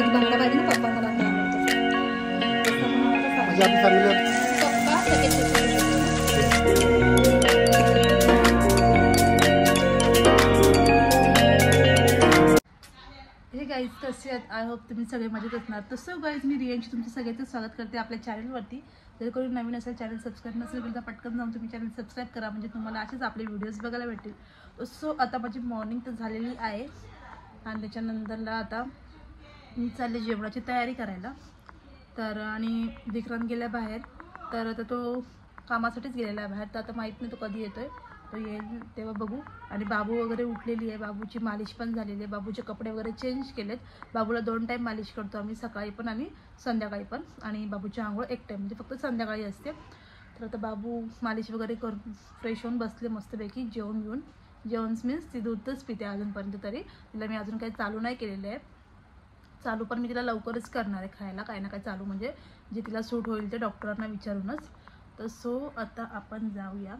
कधी बनवायला पाहिजे ना पप्पा मला नाही हे गाईज कसे आहेत. आय होप तुम्ही सगळे मजेत असणार. तसं गाईज मी रियांशी तुमचं सगळ्यांचं स्वागत करते आपल्या चॅनलवरती. जर कोणी नवीन असेल चॅनल सबस्क्राईब नसेल केलं तर पटकन जाऊन तुम्ही चॅनल सबस्क्राईब करा म्हणजे तुम्हाला असेच आपले व्हिडिओज बघायला भेटतील. सो आता माझी मॉर्निंग तर झालेली आहे आणि त्याच्यानंतरला आता मी चालले जेवणाची तयारी करायला. तर आणि विक्रांत गेला बाहेर. तर आता तो कामासाठीच गेलेला आहे बाहेर. तर आता माहीत नाही तो कधी येतो आहे. तो येईल तेव्हा बघू. आणि बाबू वगैरे उठलेली आहे. बाबूची मालिश पण झालेली आहे. बाबूचे कपडे वगैरे चेंज केलेत. बाबूला 2 टाईम मालिश करतो आम्ही, सकाळी पण आणि संध्याकाळी पण. आणि बाबूची आंघोळ 1 टाईम म्हणजे फक्त संध्याकाळी असते. तर आता बाबू मालिश वगैरे करून फ्रेश होऊन बसले मस्तपैकी जेवण घेऊन. जेवण मीन्स ती दूधच पिते अजूनपर्यंत. तरी तिला मी अजून काही चालू नाही केलेलं आहे. चालू पण मी तिला लवकरच करणार आहे खायला काही ना काही चालू, म्हणजे जे तिला सूट होईल ते डॉक्टरांना विचारूनच. तर सो आता आपण जाऊया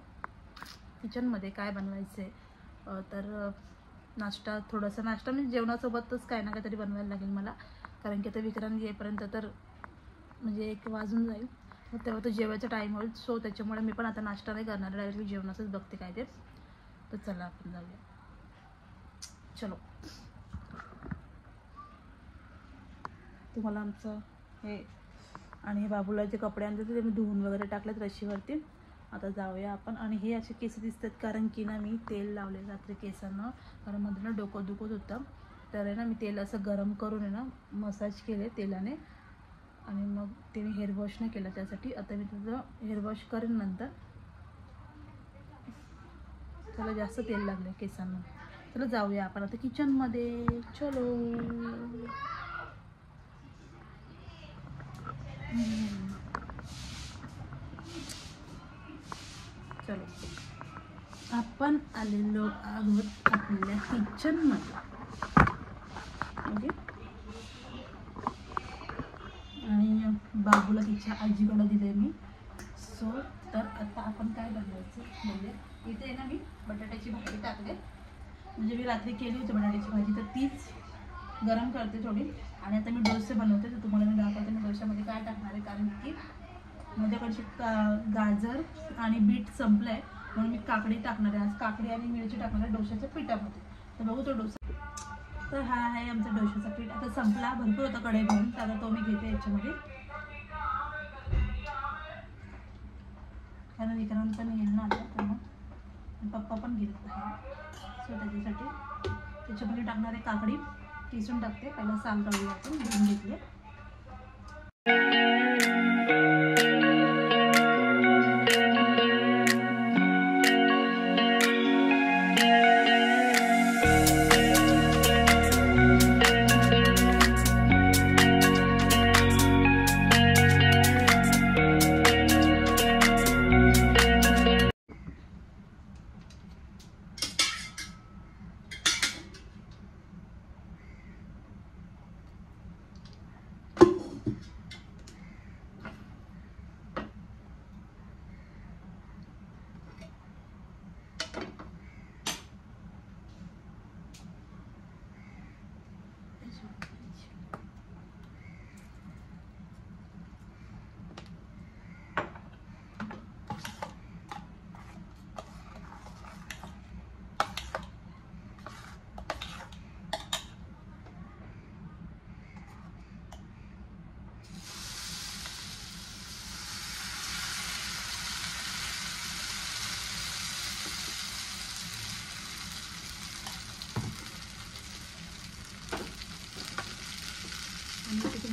किचनमध्ये काय बनवायचं आहे. तर नाश्ता थोडासा नाश्ता म्हणजे जेवणासोबतच काय ना काहीतरी बनवायला लागेल मला. कारण की आता विक्रांत येईपर्यंत तर म्हणजे 1 वाजून जाईल. मग तेव्हा तो जेवायचा टाईम होईल. सो त्याच्यामुळे मी पण आता नाश्ता नाही करणार, डायरेक्टली जेवणाचंच बघते काय ते. तर चला आपण जाऊया. चलो. तुम्हाला आमचं हे आणि हे बाबूला जे कपडे आणले ते मी धुवून वगैरे टाकलेत रशीवरती. आता जाऊया आपण. आणि हे असे केस दिसतात कारण की ना मी तेल लावले रात्री केसांना. कारण मध्ये ना डोकं दुखत होतं. तर आहे ना मी तेल असं गरम करून आहे ना मसाज केले तेलाने. आणि मग ते मी हेअर वॉश नाही केलं त्यासाठी. आता मी तुझं हेअर वॉश करेन नंतर. त्याला जास्त तेल लागले केसांना. चला जाऊया आपण आता किचनमध्ये. चलो. चलो आपण आलेलो आहोत आपल्या किचनमध्ये. ओके. आणि बाबूला तिच्या आजीकडे दिले मी. सो तर आता आपण काय बनवायचं म्हणजे इथे ना मी बटाट्याची भाजी टाकले. म्हणजे मी रात्री केली होती बटाट्याची भाजी तर तीच गरम करते थोडी. आणि आता मी डोसे बनवते. तर तुम्हाला मी दाखवते मी डोश्यामध्ये काय टाकणार आहे. कारण की माझ्याकडचे गाजर आणि बीट संपलं आहे म्हणून मी काकडी टाकणार आहे. आज काकडी आणि मिरची टाकणार आहे डोश्याच्या पिठामध्ये. तर बघू तो डोसा. तर हा आहे आमचा डोश्याचा पीठ. आता संपला, भरपूर होता कढई भरून. तर आता तो मी घेते याच्यामध्ये. कारण विक्रांत पण येईल ना आता त्यांना, पप्पा पण गेले आहे. सो त्याच्यामध्ये टाकणार आहे काकडी. किसून टाकते. पहिला साल काढूया आपण, धुवून घेतले.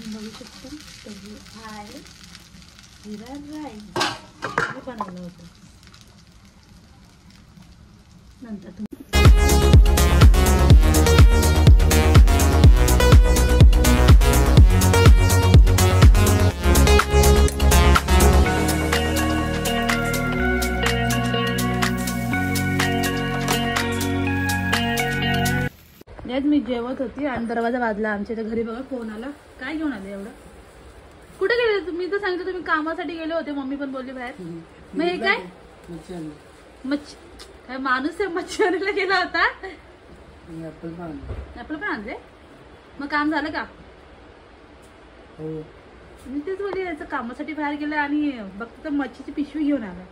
बघू शकतो तर आहे जिरा राईस हे बनवलं होतं. नंतर मी जेवत होती आणि दरवाजा वाजला आमच्या घरी. बघा फोन आला. काय घेऊन आले एवढं? कुठे गेले तुम्ही? तर सांगितलं तुम्ही कामासाठी गेले होते. मम्मी पण बोलली बाहेर. मग हे काय मच्छी काय माणूस आहे मच्छी आणायला गेला होता? ऍपल पण आणले. मग काम झालं का? मी तेच बोलले याचं कामासाठी बाहेर गेलं आणि बघतो तर मच्छीची पिशवी घेऊन आला.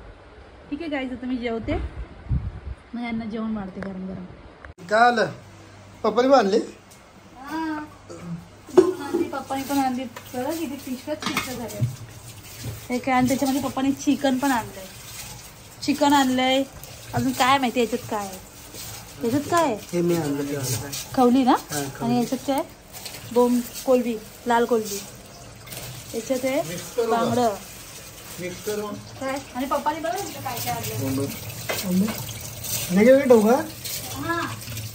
ठीक आहे गाईज, आता मी जेवते, मग यांना जेवण वाढते गरम गरम. काय आलं पप्पानी बांधली? पप्पानी पण आणली बघा, किती पिशव्या झाल्या. हे काय, आणि त्याच्यामध्ये पप्पानी चिकन पण आणलंय. चिकन आणलंय, अजून काय माहिती याच्यात काय आहे. याच्यात काय आहे? हे मी आणलं खवली ना. आणि याच्यात काय? बोंब कोलबी, लाल कोलबी. याच्यात आहे बांगडं काय. आणि पप्पानी बघा काय काय आणलं. हा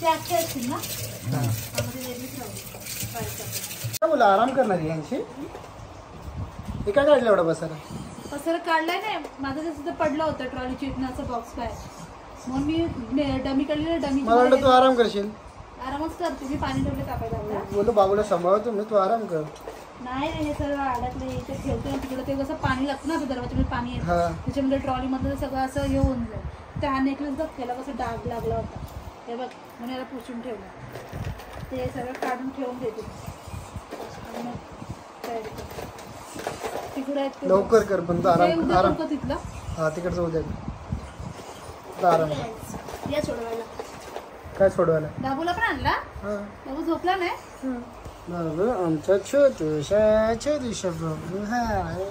ते अख्खे असतील ना. बोला आराम करणार यांची. हे काय काढलं एवढा पसारा काढलाय नाही माझं, जसं पडलं होतं ट्रॉली चिटनाचा बॉक्स काय, मग मी डमी काढली. डमी मला वाटलं तू आराम करशील. आरामच करते मी, पाणी ठेवले तापायला. बोललो बाबूला सांभाळतो मी, तू आराम कर. नाही हे सगळं अडकलं, इथे ठेवतो ना तिकडे. ते कसं पाणी लागतं ना, दरवाजामध्ये पाणी येतं, त्याच्यामध्ये ट्रॉली मध्ये सगळं असं हे होऊन जाईल. त्या नेकलेस बघ, त्याला कसं डाग लागला होता हे बघ, म्हणून याला पुसून ठेवलं. ते सगळं काढून ठेवून देते. तिकडे लवकर कर पण तू आराम. आराम तिथलं हा तिकडचं उद्या आराम. या सोडवायला. काय सोडवायला? बाबूला पण आणला. बाबू झोपला नाही. बाबू आमचा छोटूशा बाबू हाय.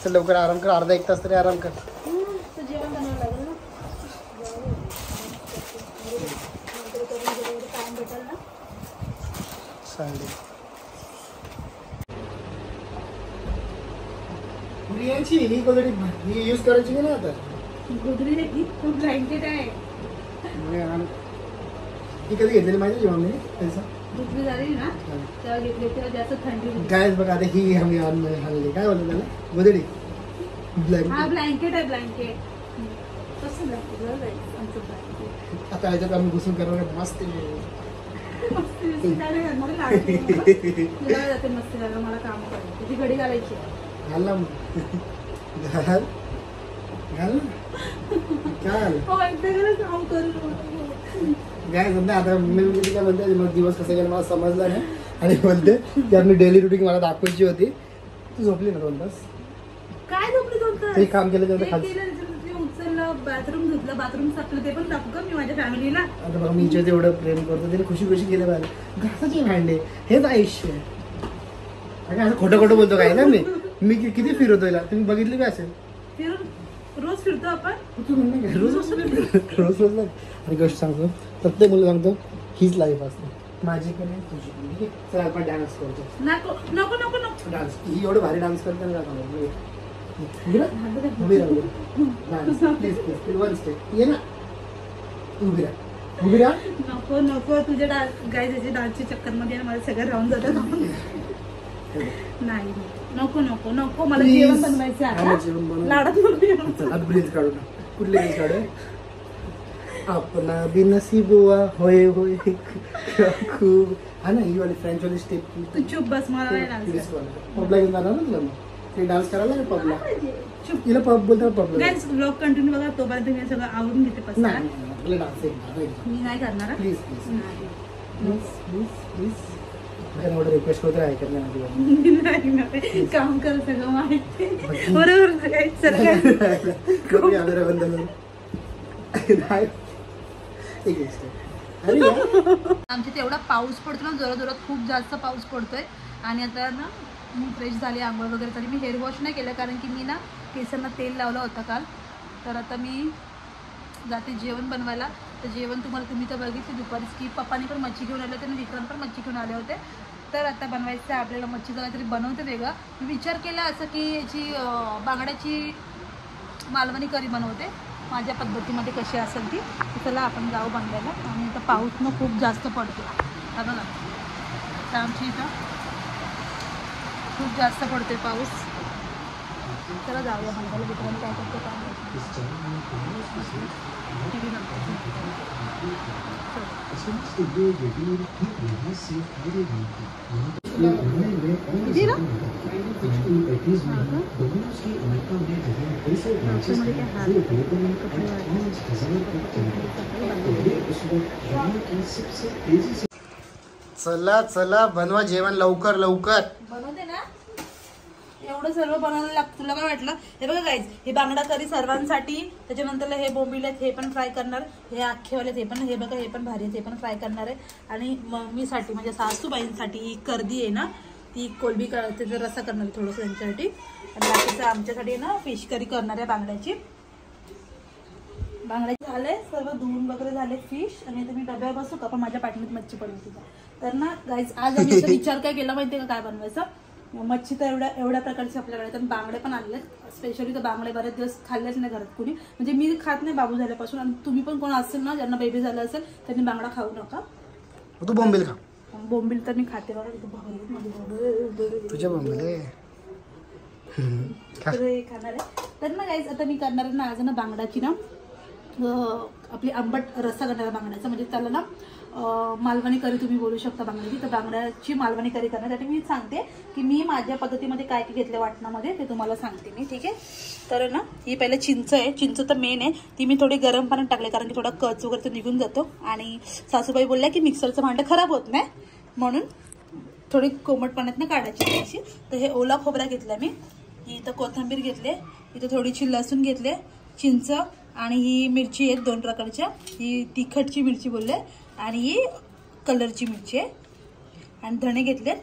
चल लवकर आराम कर, अर्धा एक तास तरी आराम कर. तर जेवण बनवावं लागेल ना. टाइम भेटेल ना. चालेल. यांची ही गोदडी ही यूज करायची की नाही आता? गोदडी नाही, ब्लँकेट आहे. ही कधी घेतलेली माहिती जेव्हा मी पैसा दुसरी झाली ना तेव्हा घेतली, तेव्हा जास्त थंडी होती. काय बघा आता ही आम्ही हल्ली काय बोलतो त्याला गोदडी. हा ब्लँकेट आहे, ब्लँकेट. कसं ब्लँकेट आता ह्याच्यात आम्ही घुसून करणार मस्त. मस्ती झालं, मला काम करायचं. त्याची घडी घालायची. घाल घाल घाल काय काम करू काय समजा. आता मी काय म्हणते मग दिवस कसा गेला मला समजला नाही, आणि म्हणते की आपली डेली रुटीन मला दाखवायची होती. तू झोपली ना 2 तास? काय झोपली 2 तास? ते काम केलं त्याचं खाली उचललं, बाथरूम धुतलं, बाथरूम सापलं, ते पण दाखवू का मी माझ्या फॅमिलीला? आता बघा मी हिच्यात एवढं प्रेम करतो, तिने खुशी खुशी केलं पाहिजे. घासाचे भांडे हेच आयुष्य आहे. असं खोटं खोटं बोलतो काय ना मी किती फिरवतो हिला, तुम्ही बघितली काय असेल. फिरून रोज फिरतो आपण. तू म्हणणं रोज रोज नाही. आणि गोष्ट सांगतो, प्रत्येक मुलं सांगतो हीच लाईफ असते माझी पण आहे तुझी पण. ठीक आहे चल आपण डान्स करतो. नको नको नको नको डान्स ही एवढं भारी डान्स करते ना. उभी राहा dance please please one step ये ना. उभी राहा. नको नको तुझ्या गायच्या डान्सच्या चक्कर मध्ये मला सगळं राहून जातं. नाही नको नको नको, मला जेवण बनवायचं आहे. लाडात ब्रिज काढू ना. कुठली ब्रिज काढू? अपना भी नसीब हुआ होय होय खूप. हा ना ही वाली फ्रेंच वाली स्टेप. तू चुप बस, मला नाही डान्स. पबला घेऊन जाणार ना तुला मग. ते डान्स करायला ना पबला. चुप हिला पब बोलतो पबला. गाईज ब्लॉग कंटिन्यू बघा, तोपर्यंत मी सगळं आवडून घेते. पसंत नाही तुला डान्स मी नाही करणार. Please please please please please. एवढं रिक्वेस्ट करतो ऐकत नाही. काम कर सगळं माहिती बरोबर. करूया बंधन. आमच्या तेवढा पाऊस पडतो ना, जोरात जोरात खूप जास्त पाऊस पडतोय. आणि आता ना मी फ्रेश झाली, आंघोळ वगैरे झाली. मी हेअर वॉश नाही केलं कारण की मी ना केसांना तेल लावलं होतं काल. तर आता मी जाते जेवण बनवायला. तर जेवण तुम्ही तर बघितली दुपारीच की पप्पानी पण मच्छी घेऊन आले होते आणि विक्रम पण मच्छी घेऊन आले होते. तर आता बनवायचं आहे आपल्याला मच्छीचं काहीतरी बनवते वेगळं. मी विचार केला असं की याची बांगड्याची मालवणी करी बनवते माझ्या पद्धतीमध्ये, कशी असेल ती. चला आपण जाऊ बनवायला. आणि आता पाऊस मग खूप जास्त पडतो बघा ना. तर आमच्या इथं खूप जास्त पडतोय पाऊस. चला जाऊया बनवायला. विक्रम काय करते काम. चला चला बनवा जेवण लवकर लवकर. बनवते ना. एवढं सर्व बनवायला लागतं. तुला काय वाटलं? हे बघा गाईज, हे बांगडा करी सर्वांसाठी. त्याच्यानंतर हे बोंबील आहेत, हे पण फ्राय करणार. हे अख्खेवाले हे पण, हे बघा हे पण भारी आहेत, हे पण फ्राय करणार आहे. आणि मम्मीसाठी म्हणजे सासूबाईंसाठी ही कर्दी आहे ना, ती कोलबी त्याचा रस्सा करणार आहे थोडंसं त्यांच्यासाठी. आणि बाकीचं आमच्यासाठी ना फिश करी करणार आहे बांगड्याची. बांगड्याचे झाले सर्व धुवून वगैरे झाले फिश. आणि तुम्ही डब्यावर बसू का? पण माझ्या पाठीत मच्छी पडली तिचा. तर ना गाईज आज आम्ही विचार काय केला माहितीये का काय बनवायचं. मच्छी तर एवढ्या प्रकारची आपल्याकडे. तर बांगडे पण आणलेत स्पेशली. तर बांगडे बरेच दिवस खाल्लेच नाही घरात कुणी. म्हणजे मी खात नाही बाबू झाल्यापासून. आणि तुम्ही पण कोण असेल ना ज्यांना बेबी झालं असेल त्यांनी बांगडा खाऊ नका. तू बोंबील खा. बोंबील तर मी खाते बघा. तुझ्या बोंबील खाणार आहे. तर ना गाईज आता मी करणार ना आज ना बांगडाची ना आपली आंबट रस्सा करणार बांगड्याचा. म्हणजे त्याला ना मालवणी करी तुम्ही बोलू शकता बांगड्याची. तर बांगड्याची मालवणी करी करण्यासाठी मी सांगते की मी माझ्या पद्धतीमध्ये काय काय घेतलं वाटणामध्ये ते तुम्हाला सांगते मी. ठीक आहे. तर ना ही पहिले चिंच आहे. चिंच तर मेन आहे. ती मी थोडी गरम पाण्यात टाकले कारण की थोडा कच वगैरे तो निघून जातो. आणि सासूबाई बोलल्या की मिक्सरचं भांडं खराब होत नाही म्हणून थोडी कोमट पाण्यात ना काढायची अशी. तर हे ओला खोबरा घेतला मी. इथं कोथिंबीर घेतले. इथं थोडीशी लसूण घेतले. चिंच आणि ही मिरची आहेत 2 प्रकारच्या. ही तिखटची मिरची बोलले आणि ही कलरची मिरची आहे. आणि धणे घेतले.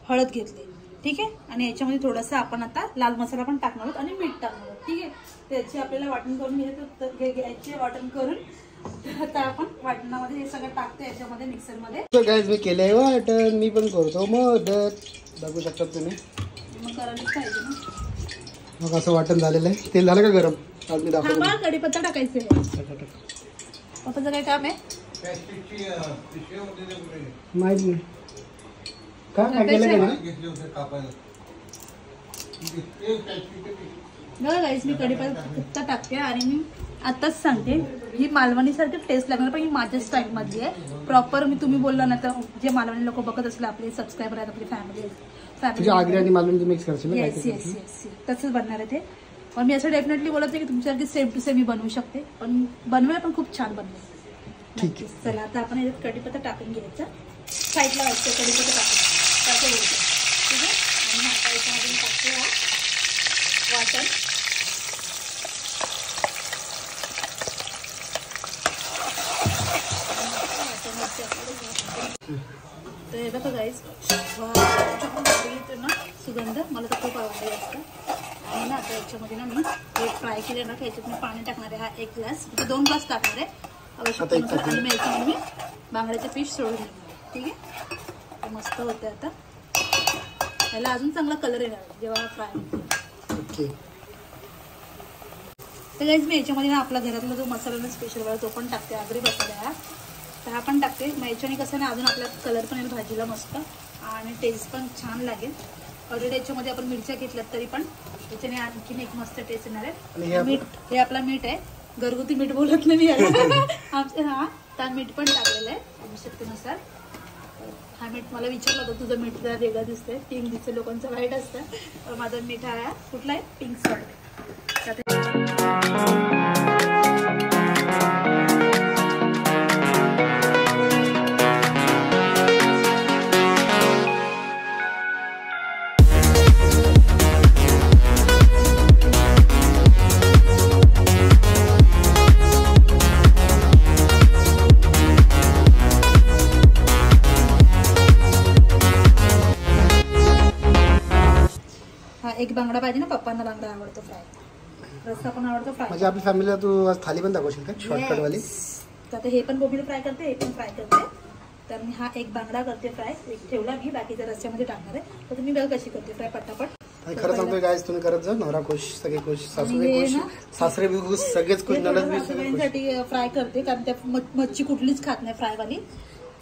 हळद घेतले. ठीक आहे. आणि याच्यामध्ये थोडासा आपण आता लाल मसाला पण टाकणार आहोत आणि मीठ टाकणार आहोत. ठीक आहे. त्याची आपल्याला वाटण करून घ्यायचे. वाटण करून आता आपण वाटणामध्ये हे सगळं टाकतो याच्यामध्ये मिक्सरमध्ये. गाईज मी केलंय वाटण. मी पण करतो मदत. बघू शकता तुम्ही. मग करायलाच पाहिजे ना. मग असं वाटण झालेलं आहे. तेल झालं का गरम? थांबा कढीपत्ता टाकायचे. पप्पाचं काय काम आहे? माहित नाही का काय केलं बघा गाईस मी कढीपत्ता टाकते. आणि मी आताच सांगते ही मालवणीसारखी टेस्ट लागणार पण ही माझ्या स्टाईलमध्ये आहे प्रॉपर. मी तुम्ही बोलला ना तर जे मालवणी लोक बघत असले आपले सबस्क्रायबर आहेत आपली फॅमिली आगरी आणि मालवणी मिक्स करशील. येस येस येस तसंच बनणार आहे ते. पण मी असं डेफिनेटली बोलत आहे की तुमच्यासारखी सेम टू सेम मी बनवू शकते. पण बनवायला पण खूप छान बनवेल. ठीक आहे. चला आता आपण याच्यात कढीपत्ता टाकून घ्यायचा. साईडला वाटतं कढीपत्ता टाकून घ्यायचं. ठीक आहे. आणि आता याच्यामध्ये टाकते वाटण. तर हे बघा गाईस येतो ना सुगंध मला तर खूप आवडले असतं. आणि ना आता याच्यामध्ये ना मी हे फ्राय केले ना याच्यात मी पाणी टाकणार आहे. हा 1 ग्लास 2 ग्लास टाकणार आहे आवश्यकतेनुसार. आणि मी याच्यामध्ये मी बांगड्याचे पीस सोडून देणार. ठीक आहे. मस्त होते. आता याला अजून चांगला कलर येणार जेव्हा फ्राय होते. तर गाईज मी याच्यामध्ये ना आपला घरातला जो मसाला स्पेशल वाला तो पण टाकते. आगरी मसाला हा तर हा पण टाकते. मग याच्याने कसं ना अजून आपला कलर पण येईल भाजीला मस्त आणि टेस्ट पण छान लागेल. ऑलरेडी याच्यामध्ये आपण मिरच्या घेतल्यात तरी पण याच्याने आणखीन एक मस्त टेस्ट येणार आहे. मीठ हे आपला मीठ आहे. घरगुती मीठ बोलत नाही आमचं. हा त्या मीठ पण टाकलेलं आहे आवश्यकतेनुसार. हा मीठ मला विचारलं होतं तुझं मीठ जरा वेगळं दिसतंय. पिंक दिसतं लोकांचं वाईट असतं. माझं मीठ हा कुठला आहे पिंक सॉल्ट. एक बांगडा पाहिजे ना पप्पांना. बांगडा आवडतो फ्राय. रस्सा पण आवडतो फ्राय. म्हणजे आपल्या फॅमिलीला तू आज थाली पण दाखवशील का शॉर्टकट वाली? तर आता हे पण बोंबील फ्राय करते हे पण फ्राय करते. तर मी हा एक बांगडा करते फ्राय. एक ठेवला मी बाकीच्या रस्स्यामध्ये टाकणार आहे. तर तुम्ही बघा कशी करते फ्राय पटापट. खरं सांगतोय गाईस तुम्ही करत जा. नवरा खुश सगळे खुश सासूबाई खुश सासरे बी खुश सगळेच खुश. सासूबाईंसाठी फ्राय करते कारण त्या मच्छी कुठलीच खात नाही फ्रायवाली.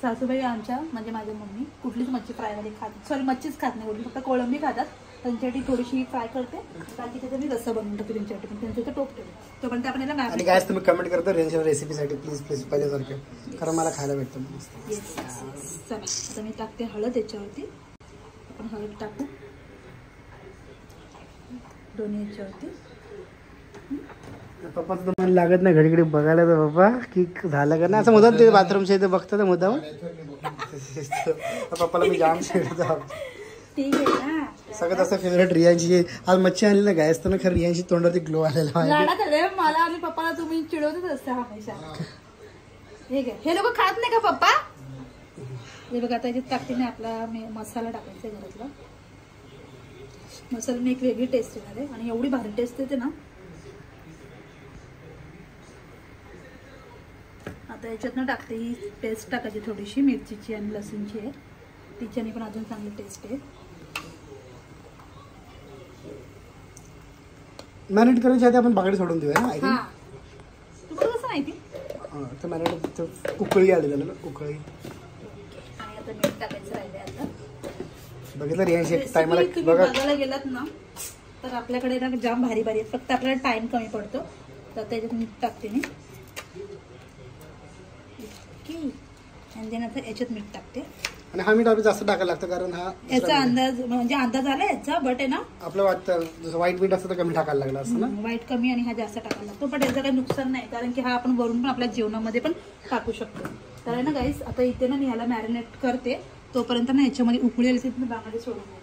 सासूबाई आमच्या म्हणजे माझी मम्मी कुठलीच मच्छी फ्रायवाली खात सॉरी मच्छीच खात नाही. फक्त कोळंबी खातात. त्यांच्यासाठी थोडीशी फ्राय करते. बाकी त्याचा मी रस्सा बनवून टाकते त्यांच्यासाठी. पण त्यांचं तर टोप ठेवते तो पण आपण याला मॅरिनेट. आणि गाईस तुम्ही कमेंट करता रेसिपीसाठी प्लीज प्लीज पहिल्यासारखं कारण मला खायला भेटतं. येस चला आता मी टाकते हळद याच्यावरती. आपण हळद टाकू दोन्ही याच्यावरती. पप्पाचं तर मन लागत नाही घडी घडी बघायला. तर पप्पा की झालं का ना असं मुद्दाम ते बाथरूमच्या इथे बघतं तर मुद्दाम. पप्पाला मी जाम शिकवतो. ठीक आहे ना सगळ्यात जास्त फेवरेट रियांची. आज मच्छी आणली ना गायस तर खरं रियांची तोंडावरती ग्लो आलेला आहे. लाडात आले मला आणि पप्पाला तुम्ही चिडवतच असता हमेशा. हे घे, हे लोक खात नाही का पप्पा? हे बघा आता याच्यात टाकते नाही आपला मसाला टाकायचा घरातला. मसाल्याने एक वेगळी टेस्ट येणार आहे आणि एवढी भारी टेस्ट येते ना. आता याच्यातनं टाकते ही पेस्ट टाकायची थोडीशी मिरचीची आणि लसूणची आहे. तिच्याने पण अजून चांगली टेस्ट आहे. मॅरिनेट करायच्या आधी आपण बागडे सोडून देऊया ना. हा तुम्हाला कसं माहिती? तर मॅरिनेट उकळी आली त्याला उकळी. आणि आता मीठ टाकायचं राहिले. आता बघितलं रियांशी टायमाला तुम्ही बघा बघायला गेलात ना तर आपल्याकडे ना जाम भारी भारी आहेत. फक्त आपल्याला टाइम कमी पडतो. तर त्याच्यात मीठ टाकते मी. आणि देन आता याच्यात मीठ टाकते. आणि हा मीठ आपल्याला जास्त टाकायला लागतं कारण हा याचा अंदाज म्हणजे अंदाज आला याचा. बट आहे ना आपलं वाटतं जसं व्हाईट मीठ असतं तर कमी टाकायला लागलं असतं ना. व्हाईट कमी आणि हा जास्त टाकायला लागतो. पण याचं काही नुकसान नाही कारण की हा आपण वरून पण आपल्या जेवणामध्ये पण टाकू शकतो. तर आहे ना गाईस आता इथे ना मी ह्याला मॅरिनेट करते. तोपर्यंत ना याच्यामध्ये उकळी आली तिथे बांगडे सोडून देते.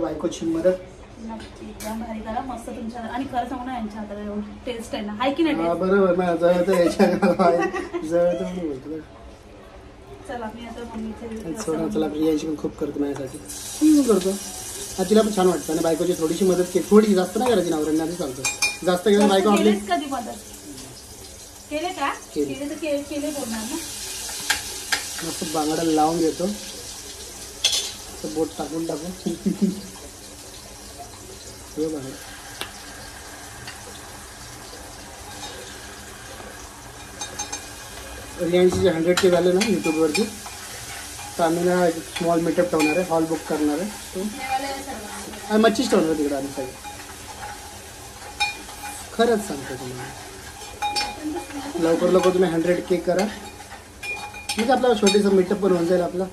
बायकोची मदत नक्की जाम भारी करा मस्त तुमच्या. आणि खरं सांगू ना यांच्या हाताला एवढी टेस्ट आहे ना. हाय की नाही? बरोबर ना जळतं याच्या जळतं म्हणून बोलतो. चला मी आता मम्मीचे चला रियांशी पण खूप करतो माझ्यासाठी. मी पण करतो. तिला पण छान वाटतं आणि बायकोची थोडीशी मदत केली. थोडी जास्त नाही करायची नवऱ्यांना आधी चालतं. जास्त केलं बायको आपली कधी मदत केले का? केले तर केले बोलणार ना. मस्त बांगडा लावून घेतो. बोट टाकून रियांची जे 100K झाले ना यूट्यूबवरती तर आम्ही ना एक स्मॉल मीटअप ठेवणार आहे. हॉल बुक करणार आहे. तो मच्छीच ठेवणार आहे तिकडे आम्ही सगळं. खरंच सांगतो तुम्हाला लवकर तुम्ही 100K करा म्हणजे आपला छोटीसा मीटअप पण होऊन जाईल आपला.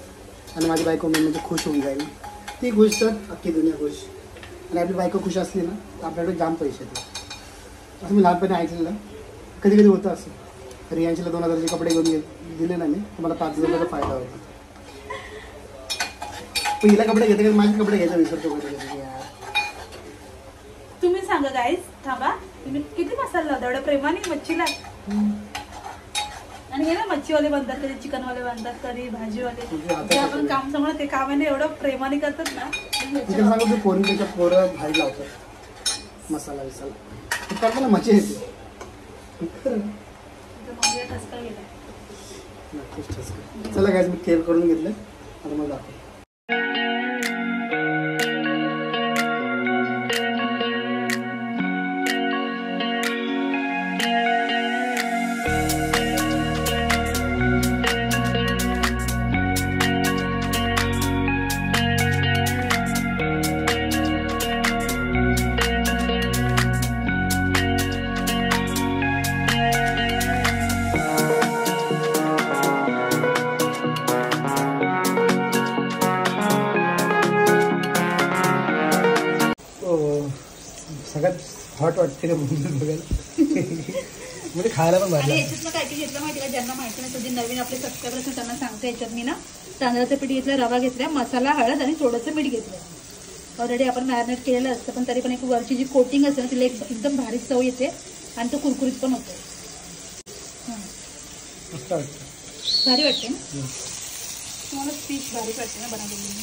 आणि माझी बायको मी म्हणजे खुश होऊन जाईल. ती खुश तर अख्खी दुनिया खुश. आणि आपली बायको खुश असली ना तर आपल्याकडे जाम पैसे येतात. असं मी लहानपणी ऐकलेलं. कधी कधी होतं असं. रियांशीला 2000चे कपडे घेऊन दिले ना मी तर मला 5000 रुपयाचा फायदा होता. पण हिला कपडे घेते माझे कपडे घ्यायचा विसरतो कधी कधी. तुम्ही सांगा गाईस थांबा. तुम्ही किती मसाला लावता एवढ्या प्रेमाने मच्छीला? आणि हे ना मच्छीवाले बनतात कधी चिकनवाले बनतात कधी भाजीवाले. जे आपण काम समोर ते कामाने एवढं प्रेमाने करतात ना. सांगू तू त्याच्या पोरं भारी लावतात मसाला विसाला. तर मला मजा येते. चला काय मी केअर करून घेतलं आता मला दाखव. सगळ्यात हॉट वाटते का बघायला. म्हणजे खायला पण भारी. याच्यात काय काय घेतलं माहिती का? ज्यांना माहिती नाही जे नवीन आपले सबस्क्रायबर असतात त्यांना सांगते. याच्यात मी ना तांदळाचं पीठ घेतलं, रवा घेतला, मसाला, हळद आणि थोडंसं मीठ घेतलं. ऑलरेडी आपण मॅरिनेट केलेलं असतं पण तरी पण एक वरची जी कोटिंग असते ना तिला एकदम भारी चव येते आणि तो कुरकुरीत पण होतो. भारी वाटते ना तुम्हाला? फिश भारी वाटते ना बनवलेली?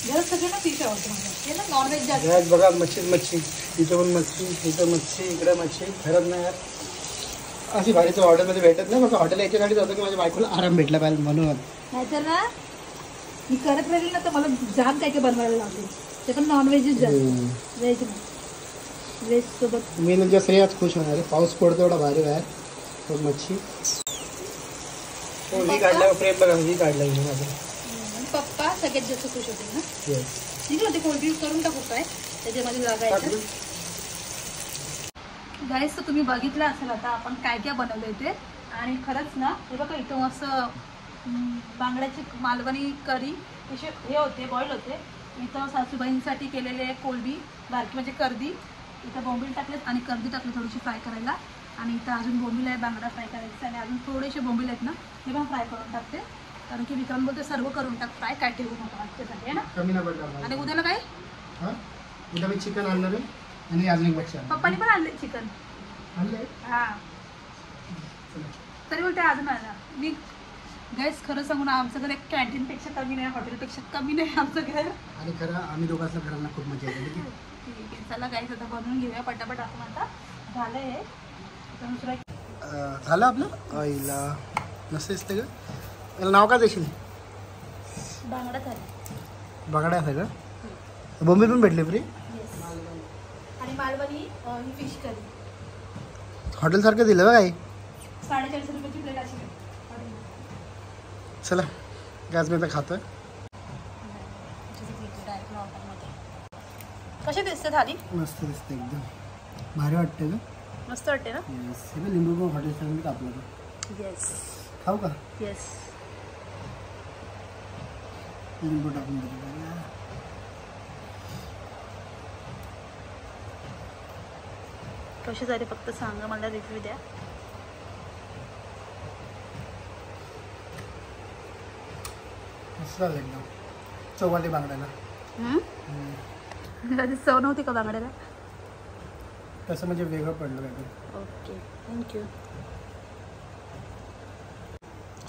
घरात सगळ्यांना फिश आवडतं मला. ना नॉनव्हेज जास्त बघा. मच्छी इथं पण मच्छी, इथं मच्छी, इकडे मच्छी. खरंच नाही यार अशी भारीचं हॉटेलमध्ये भेटत नाही. मग हॉटेल याच्यासाठी जातं की माझ्या बायकोला आराम भेटला पाहिजे म्हणून. नाहीतर ना मी करत राहिली ना तर मला जाम काय काय बनवायला लागते. ते पण नॉनव्हेजच जास्त. व्हेज नाही. व्हेज सोबत मी म्हणजे असं आज खुश होणार आहे. पाऊस पडतो एवढा भारी बाहेर. मच्छी ही काढला प्रेम बघा. ही काढला माझं. पप्पा सगळ्यात जास्त खुश होते ना. ठीक आहे. कोल्ड्रिंक करून टाकू काय त्याच्यामध्ये लागायचं. गाईस तर तुम्ही बघितलं असेल आता आपण काय काय बनवलंय ते. आणि खरंच ना हे बघा इथं असं बांगड्याची मालवणी करी हे होते बॉईल होते. इथं सासूबाईंसाठी केलेले कोलबी बारकी म्हणजे कर्दी, इथं बोंबील टाकलेत आणि कर्दी टाकले थोडीशी फ्राय करायला, आणि इथं अजून बोंबील आहे, बांगडा फ्राय करायचं, आणि अजून थोडेसे बोंबील आहेत ना ते पण फ्राय करून टाकते, कारण की विक्रम बोलते सर्व करून टाक फ्राय, काय ठेवू नका आजच्यासाठी आहे ना. कमी नाही पडणार. आणि उद्याला काय? हां उद्या मी चिकन आणणार आहे आणि अजून एक मच्छी आणणार. पप्पानी पण आणले चिकन. आणलंय? हां तरी बोलते अजून आणा. मी गॅस खरं सांगून आमचं घर एक कॅन्टीनपेक्षा कमी नाही, हॉटेलपेक्षा कमी नाही आमचं घर. आणि खरं आम्ही दोघांना घराला खूप मजा येते. ठीक आहे ठीक आहे चला गाईस आता बनवून घेऊया पटापट. आपण आता झालं आहे तर दुसरा झालं आपलं. आईला नसते असते का याला नाव काय देशील? बांगडा झाला. बांगडा आहे का? बोंबील पण भेटले फ्री? येस. आणि मालवणी ही फिश करी हॉटेलसारखं दिलं बघा आई. 450 रुपयाची प्लेट अशी. चला गॅस मी आता खातोय. कशी दिसते थाली? मस्त दिसते एकदम भारी वाटते का? मस्त वाटते ना. येस हे लिंबू पण हॉटेल सांगितलं आपलं. येस खाऊ का? येस. लिंबू टाकून देतो. कशी झाली फक्त सांगा मला, रिव्ह्यू द्या. मस्त झालं एकदम. चौवाली बांगड्याला कधी चव नव्हती का बांगड्याला? तसं म्हणजे वेगळं पडलं काहीतरी. Okay thank you.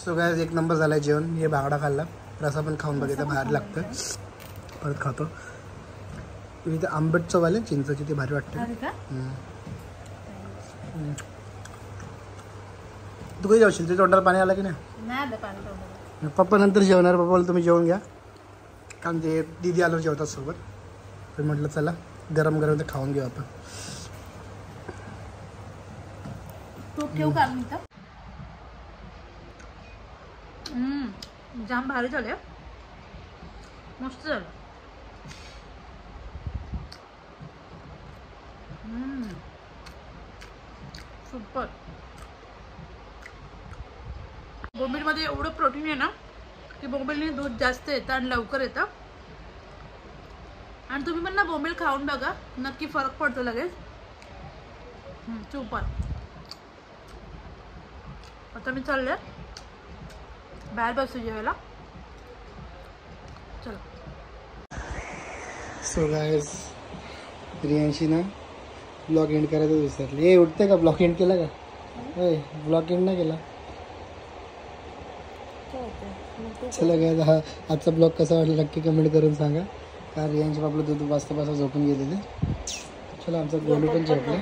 सो काय एक नंबर झाला आहे जेवण. हे बांगडा खाल्ला, रसा पण खाऊन बघितलं, भारी लागतं. परत खातो. इथे आंबट चव आले चिंचाची, ती भारी वाटते. तू कधी जाशील? तुझ्या तोंडाला पाणी आलं की नाही? पप्पा नंतर जेवणार. पप्पाला तुम्ही जेवून घ्या, कारण ते दीदी आल्यावर जेवतात सोबत. तर म्हटलं चला गरम गरम ते खाऊन घेऊ आपण. तूप ठेवू का मी? जाम भारी झाले, मस्त झालं. सुपर. बोंबीलमध्ये एवढं प्रोटीन आहे ना की बोंबीलने दूध जास्त येतं आणि लवकर येतं. आणि तुम्ही पण ना बोंबील खाऊन बघा, नक्की फरक पडतो लगेच. सुपर. आता मी चालले बाहेर बसू जेवायला. चला. सो गाइस रियांशी ना ब्लॉग एंड करायचं विसरली. हे उठते का? ब्लॉग एंड केला का? होय ब्लॉग एंड नाही केला. चला काय हा आजचा ब्लॉग कसा वाटला नक्की कमेंट करून सांगा. कारण रियांशी आपलं दूध वाजता झोपून गेलेले. चला आमचा गोलू पण झोपला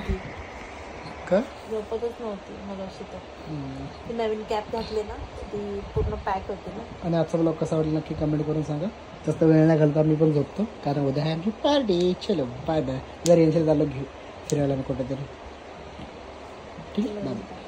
का? झोपतच नव्हती मगाशी तर. नवीन कॅप घातली ना ती पूर्ण पॅक होती ना. आणि आजचा ब्लॉग कसा वाटला नक्की कमेंट करून सांगा. जास्त वेळ नाही घालता मी पण झोपतो, कारण उद्या आहे आमची पार्टी. चलो बाय बाय. जर यांच्या झालं घेऊ फिरायला कुठेतरी. ठीक आहे बाय.